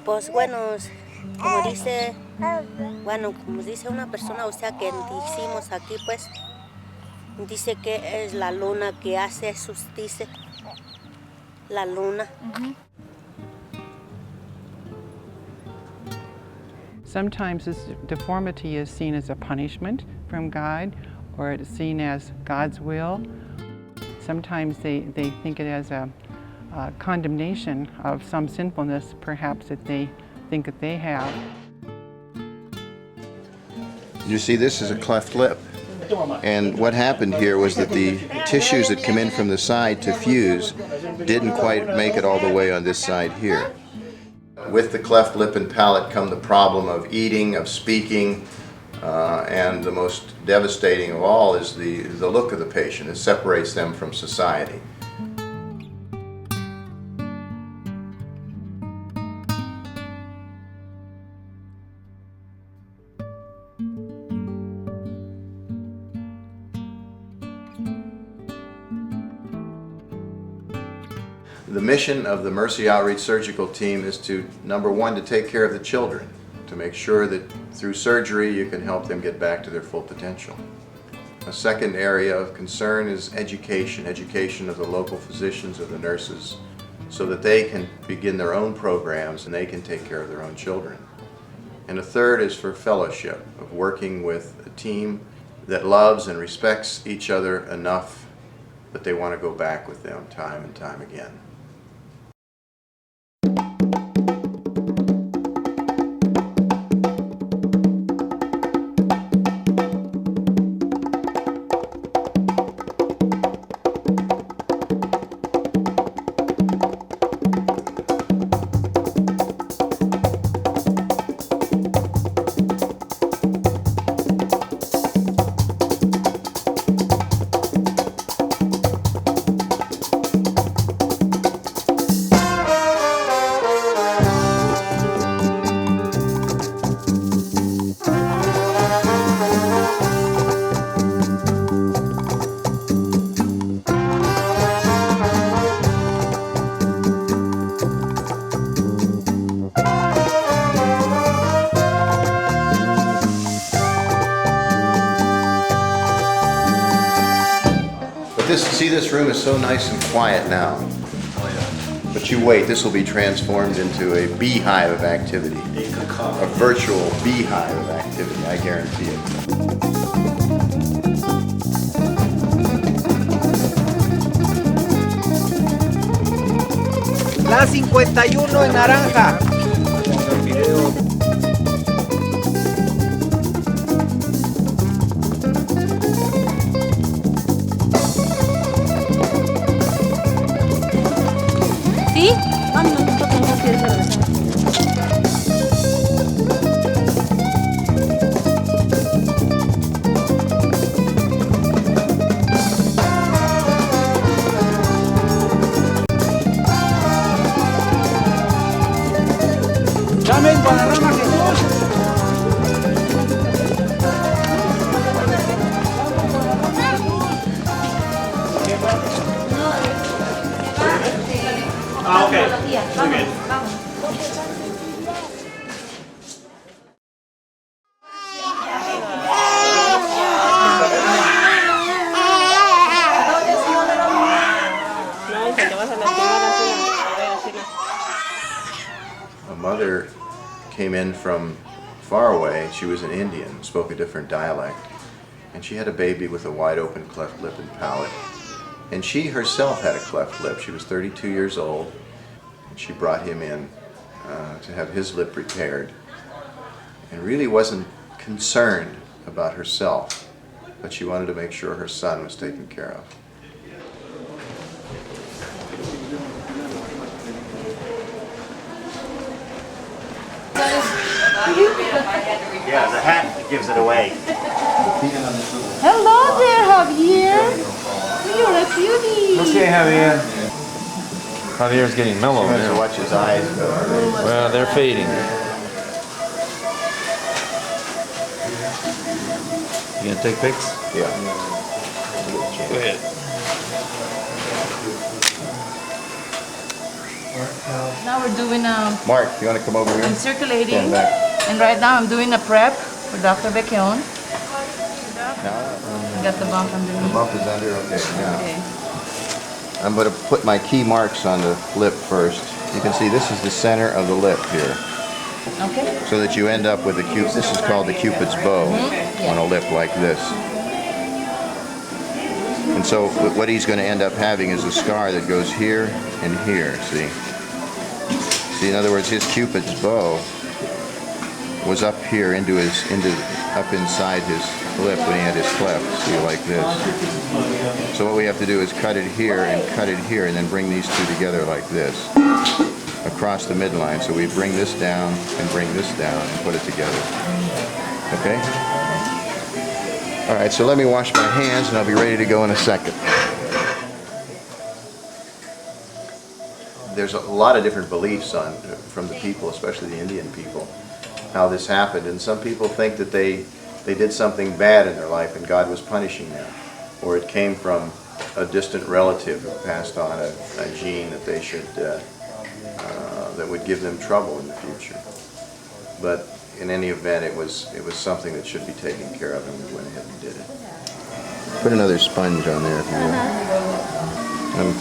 Pues bueno, como dice una persona, o sea, que decimos aquí, pues, dice que es la luna que hace dice, la luna. Sometimes this deformity is seen as a punishment from God, or it's seen as God's will. Sometimes they think it as a condemnation of some sinfulness, perhaps, that they think that they have. You see, this is a cleft lip. And what happened here was that the tissues that come in from the side to fuse didn't quite make it all the way on this side here. With the cleft lip and palate come the problem of eating, of speaking, and the most devastating of all is the look of the patient. It separates them from society. The mission of the Mercy Outreach Surgical Team is to, number one, to take care of the children, to make sure that through surgery you can help them get back to their full potential. A second area of concern is education of the local physicians or the nurses, so that they can begin their own programs and they can take care of their own children. And a third is for fellowship, of working with a team that loves and respects each other enough that they want to go back with them time and time again. See, this room is so nice and quiet now. But you wait, this will be transformed into a beehive of activity. A virtual beehive of activity, I guarantee it. La 51 en naranja. ¿Sí? Vamos, nosotros no quieres regresar. Llamen Guadarrama Jesús. Ah, ok. Muy bien. A mother came in from far away. She was an Indian, spoke a different dialect, and she had a baby with a wide open cleft lip and palate. And she herself had a cleft lip. She was 32 years old, and she brought him in to have his lip repaired, and really wasn't concerned about herself, but she wanted to make sure her son was taken care of. Yeah, the hat gives it away. Hello there, Javier. You're a cutie. Okay, Javier. Javier's getting mellow He has to now. watch his eyes go. Well, they're fading. You gonna take pics? Yeah. Go ahead. Now we're doing Mark, you want to come over here? I'm circulating, Stand back. and right now I'm doing a prep for Dr. Becchione. Got the bump The underneath. bump is under, okay. Now, Okay. I'm going to put my key marks on the lip first. You can see this is the center of the lip here. Okay. So that you end up with a cupid. This is called the cupid's bow on a lip like this. And so what he's going to end up having is a scar that goes here and here, see? See, in other words, his cupid's bow was up here up inside his lip when he had his cleft, see, like this. So what we have to do is cut it here and then bring these two together like this, across the midline. So we bring this down and bring this down and put it together. Okay? All right, so let me wash my hands and I'll be ready to go in a second. There's a lot of different beliefs from the people, especially the Indian people, how this happened. And some people think that they did something bad in their life and God was punishing them. Or it came from a distant relative who passed on a gene that they should, that would give them trouble in the future. But in any event, it was something that should be taken care of, and we went ahead and did it. Put another sponge on there if you will. I'm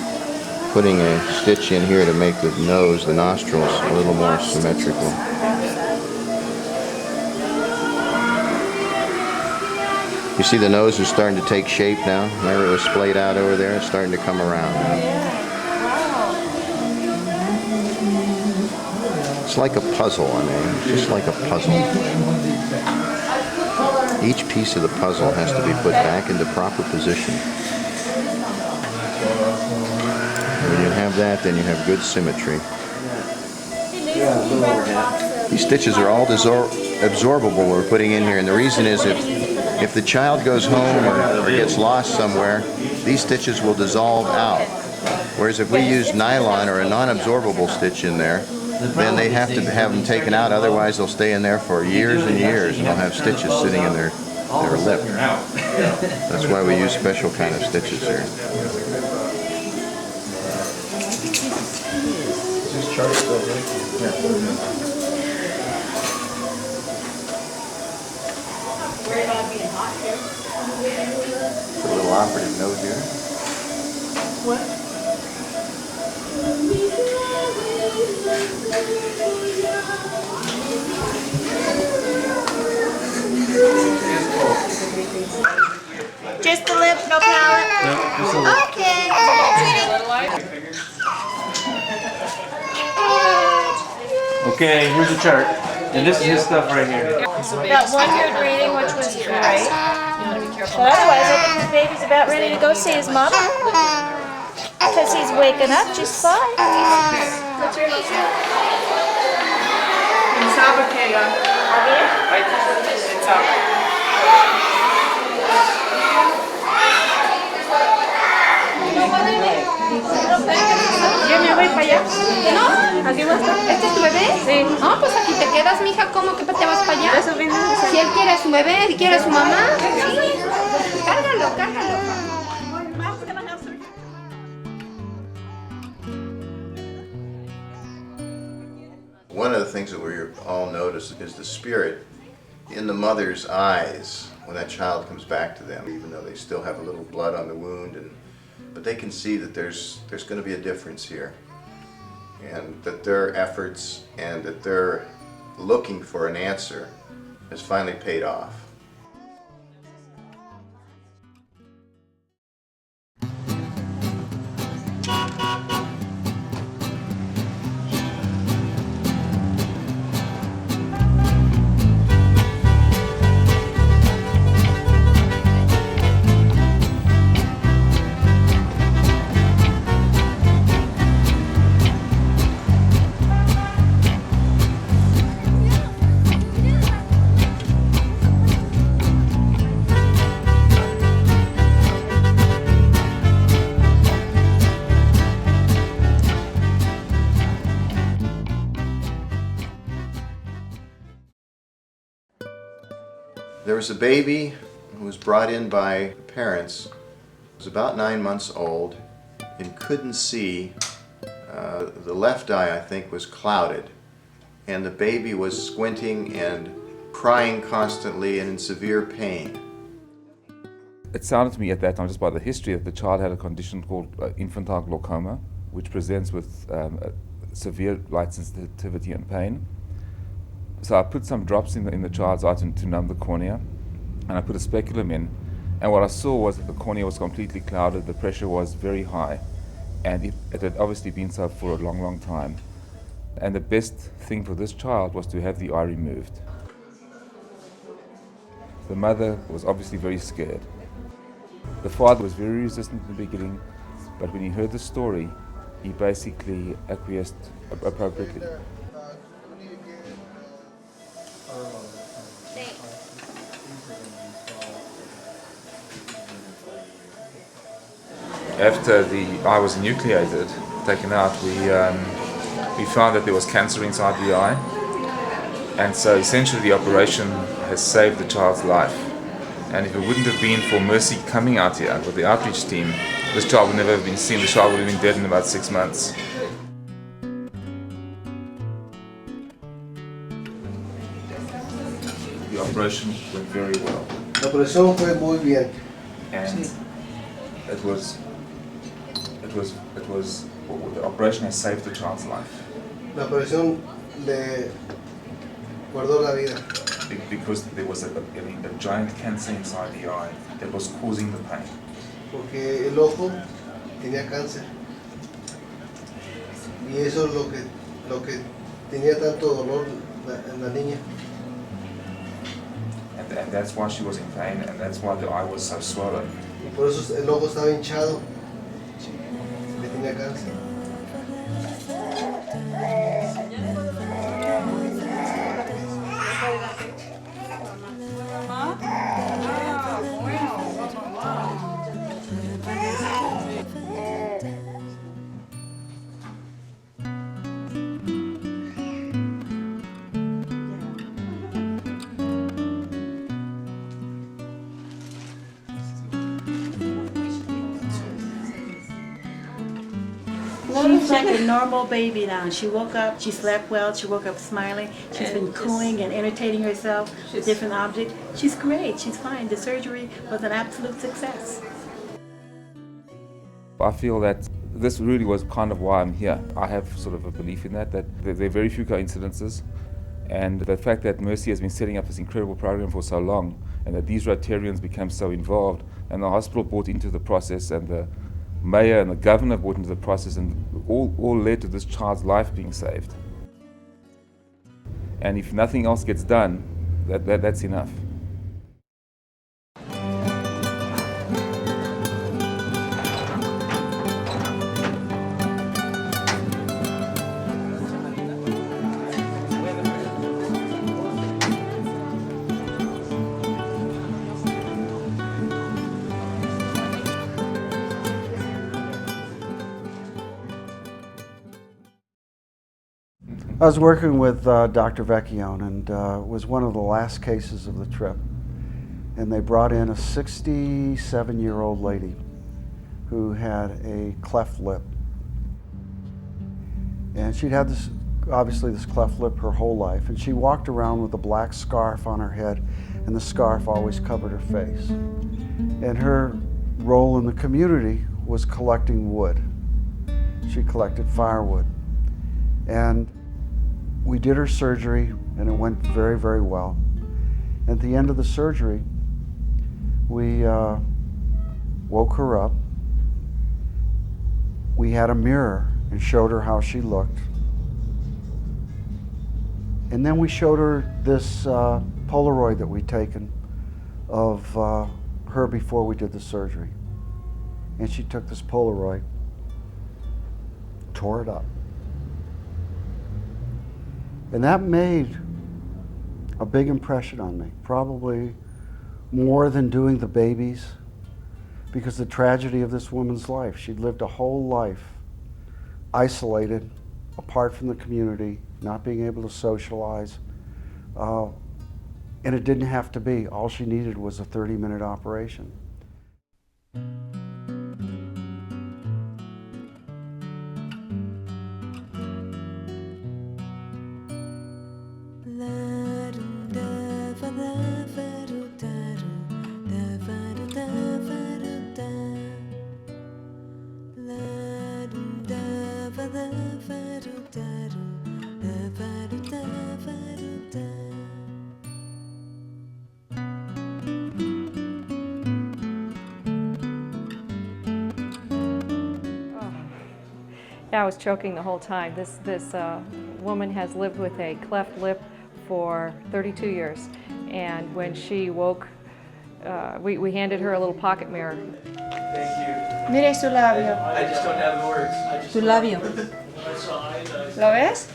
putting a stitch in here to make the nose, the nostrils, a little more symmetrical. You see the nose is starting to take shape now? Remember it was splayed out over there? It's starting to come around now. It's like a puzzle, I mean, just like a puzzle. Each piece of the puzzle has to be put back into proper position. When you have that, then you have good symmetry. These stitches are all absorbable we're putting in here, and the reason is if the child goes home or gets lost somewhere, these stitches will dissolve out. Whereas if we use nylon or a non-absorbable stitch in there, then they have to have them taken out, otherwise they'll stay in there for years and years and they'll have stitches sitting in their lip. That's why we use special kind of stitches here. Put a little operative note here. What? Just the lip, no palate? No, just a lip. Okay. Okay, here's the chart. And this is his stuff right here. That one good reading, which was great. But otherwise, I think the baby's about ready to go see his mother. Because he's waking up just fine. What's your name? Yo me voy para allá. ¿No? ¿Aquí vas a estar? ¿Este es tu bebé? Sí. Ah, pues aquí te quedas, mija. ¿Cómo que te vas para allá? Si él quiere a su bebé, él quiere a su mamá. Sí. Cárgalo, cárgalo. One of the things that we all notice is the spirit in the mother's eyes when that child comes back to them, even though they still have a little blood on the wound, but they can see that there's going to be a difference here, and that their efforts and that they're looking for an answer has finally paid off. There was a baby who was brought in by parents, was about 9 months old and couldn't see The left eye, I think, was clouded, and the baby was squinting and crying constantly and in severe pain. It sounded to me at that time, just by the history, that the child had a condition called infantile glaucoma, which presents with severe light sensitivity and pain. So I put some drops in the child's eye to numb the cornea, and I put a speculum in, and what I saw was that the cornea was completely clouded, the pressure was very high, and it had obviously been so for a long, long time. And the best thing for this child was to have the eye removed. The mother was obviously very scared. The father was very resistant in the beginning, but when he heard the story, he basically acquiesced appropriately. After the eye was enucleated, taken out, we found that there was cancer inside the eye, and so essentially the operation has saved the child's life. And if it wouldn't have been for Mercy coming out here with the outreach team, this child would never have been seen. The child would have been dead in about 6 months. The operation went very well. La operación fue muy bien. And the operation has saved the child's life. La operación le guardó la vida. Because there was a giant cancer inside the eye that was causing the pain. Porque el ojo tenía cáncer. Y eso es lo que tenía tanto dolor en la niña. And that's why she was in pain, and that's why the eye was so swollen. Y por eso el ojo estaba hinchado. Que tenía cáncer. She's like a normal baby now. She woke up, she slept well, she woke up smiling. She's been cooing and entertaining herself with different objects. She's great, she's fine. The surgery was an absolute success. I feel that this really was kind of why I'm here. I have sort of a belief in that there are very few coincidences, and the fact that Mercy has been setting up this incredible program for so long, and that these Rotarians became so involved, and the hospital bought into the process, and the mayor and the governor bought into the process, and all led to this child's life being saved. And if nothing else gets done, that's enough. I was working with Dr. Vecchione, and it was one of the last cases of the trip. And they brought in a 67-year-old lady who had a cleft lip. And she'd had obviously this cleft lip her whole life, and she walked around with a black scarf on her head, and the scarf always covered her face. And her role in the community was collecting wood. She collected firewood. And we did her surgery, and it went very, very well. At the end of the surgery, we woke her up. We had a mirror and showed her how she looked. And then we showed her this Polaroid that we'd taken of her before we did the surgery. And she took this Polaroid, tore it up. And that made a big impression on me, probably more than doing the babies, because the tragedy of this woman's life. She'd lived a whole life isolated, apart from the community, not being able to socialize. And it didn't have to be. All she needed was a 30-minute operation. Yeah, I was choking the whole time. This woman has lived with a cleft lip for 32 years, and when she woke, we handed her a little pocket mirror. Thank you. Mire su labio. I just don't have the words. Tu labio. ¿Lo ves?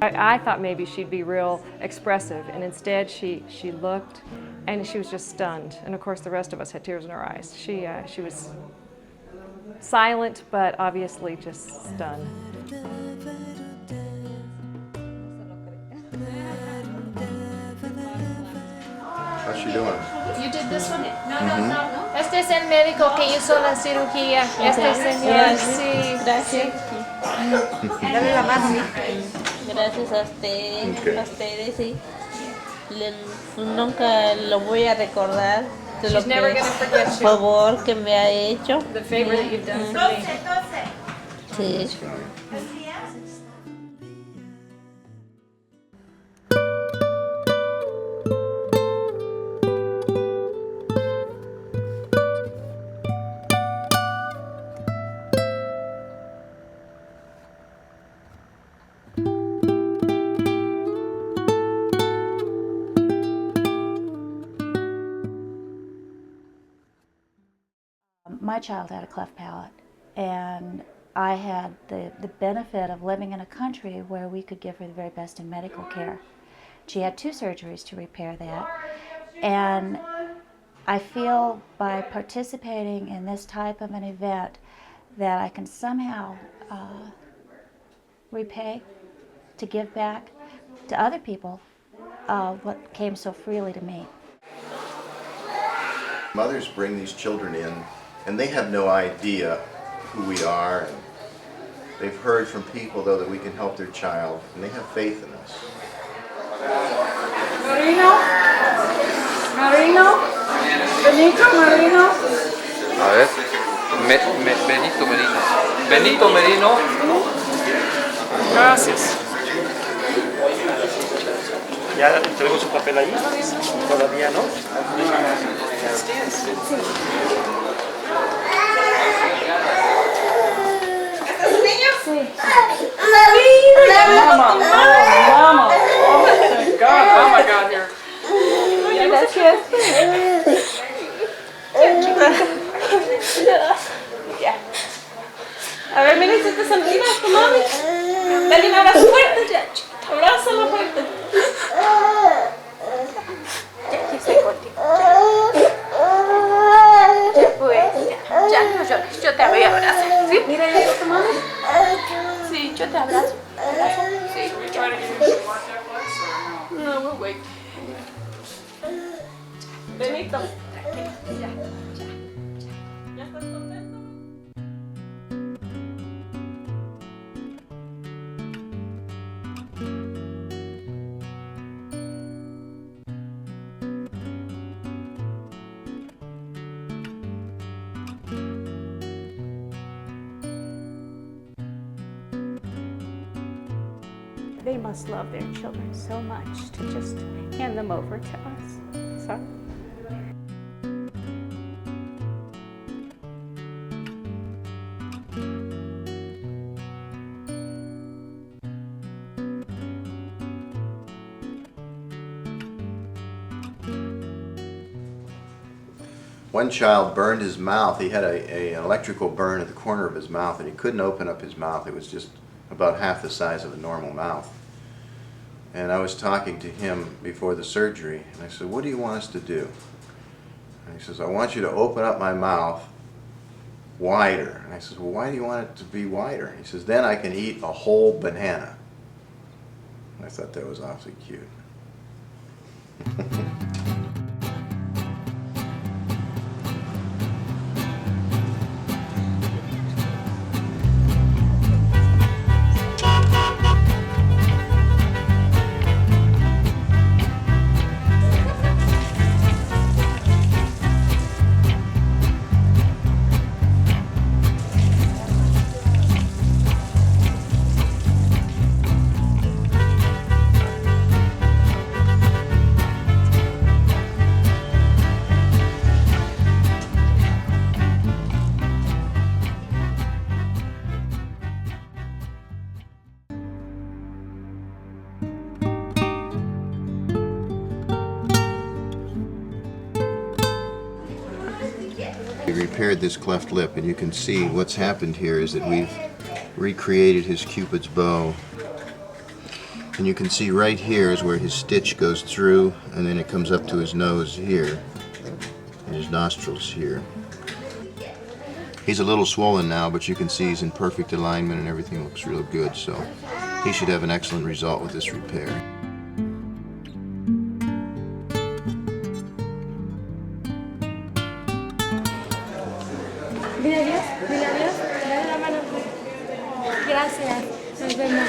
I thought maybe she'd be real expressive, and instead she looked, and she was just stunned. And of course, the rest of us had tears in our eyes. She was silent, but obviously just stunned. How's she doing? You did this one? Este es el médico que hizo la cirugía. Este señor, sí. Gracias. Dale la mano. Gracias a usted, Okay. a ustedes, sí. Nunca lo voy a recordar de lo She's never que, gonna forget you. favor que me ha hecho. The favor that you've done for me. Sí. My child had a cleft palate, and I had the benefit of living in a country where we could give her the very best in medical care. She had 2 surgeries to repair that, and I feel by participating in this type of an event that I can somehow repay, to give back to other people what came so freely to me. Mothers bring these children in, and they have no idea who we are. And they've heard from people, though, that we can help their child, and they have faith in us. Marino? Marino? Benito Marino? A ver, Benito Merino. Benito Merino. Gracias. ¿Ya tenemos su papel ahí? Todavía no. ¿Estás un niño? Sí. Mama. Mama. Oh, thank God. Mama got here. Gracias. A ver, mira, si te sonríes a tu mami. Dale un abrazo fuerte, ya. Abrázala fuerte. Ya, aquí estoy contigo. Ya pues, ya no llores, yo te voy a abrazar. ¿Sí? Mira, ¿ya está tu mami? Sí, yo te abrazo. Sí, ya. No, we'll wait. Benito. Tranquilo, ya. ¿Ya estás contento? They must love their children so much to just hand them over to us. So. One child burned his mouth. He had an electrical burn at the corner of his mouth, and he couldn't open up his mouth. It was just about half the size of a normal mouth. And I was talking to him before the surgery, and I said, "What do you want us to do?" And he says, "I want you to open up my mouth wider." And I said, "Well, why do you want it to be wider?" And he says, "Then I can eat a whole banana." And I thought that was awfully cute. We repaired this cleft lip, and you can see what's happened here is that we've recreated his Cupid's bow. And you can see right here is where his stitch goes through, and then it comes up to his nose here, and his nostrils here. He's a little swollen now, but you can see he's in perfect alignment and everything looks real good, so he should have an excellent result with this repair. Dile adiós, dale la mano. Gracias, nos vemos.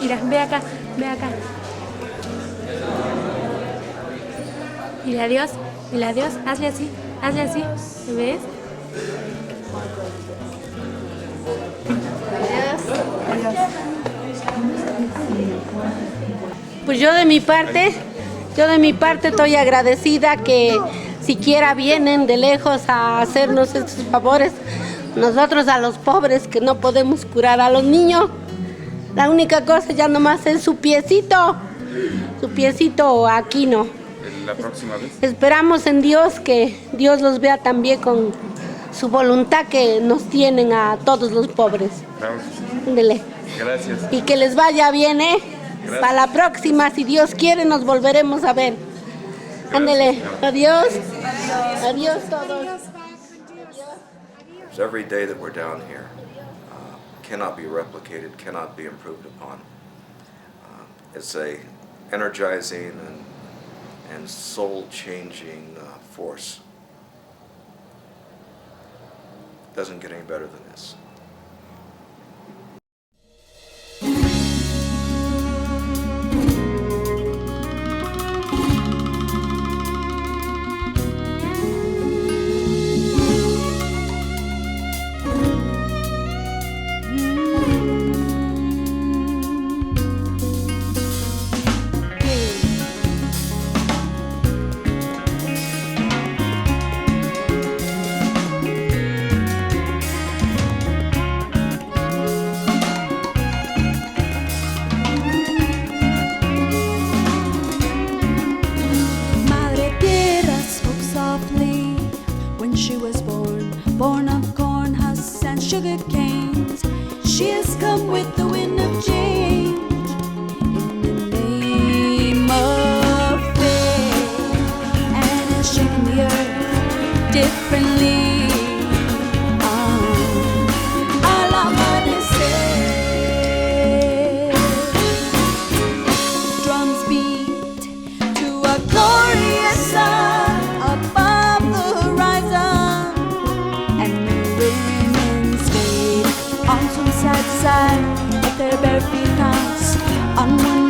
Mira, ve acá, Dile adiós, hazle así, ¿ves? Pues yo de mi parte estoy agradecida que siquiera vienen de lejos a hacernos estos favores. Nosotros a los pobres que no podemos curar a los niños, la única cosa ya nomás es su piecito aquí no. La próxima vez. Esperamos en Dios que Dios los vea también con su voluntad que nos tienen a todos los pobres. Ándele. Gracias. Y que les vaya bien, ¿eh? Gracias. Para la próxima, si Dios quiere, nos volveremos a ver. Ándele. Adiós. Adiós todos. Every day that we're down here cannot be replicated, cannot be improved upon. It's a energizing and soul-changing force. Doesn't get any better than this. Born of corn husks and sugar canes, she has come with the wind of change in the name of faith, and has shaken the earth differently. A la amanecer, drums beat to a glorious sun above the horizon. On from side to side, with their bare feet dance on one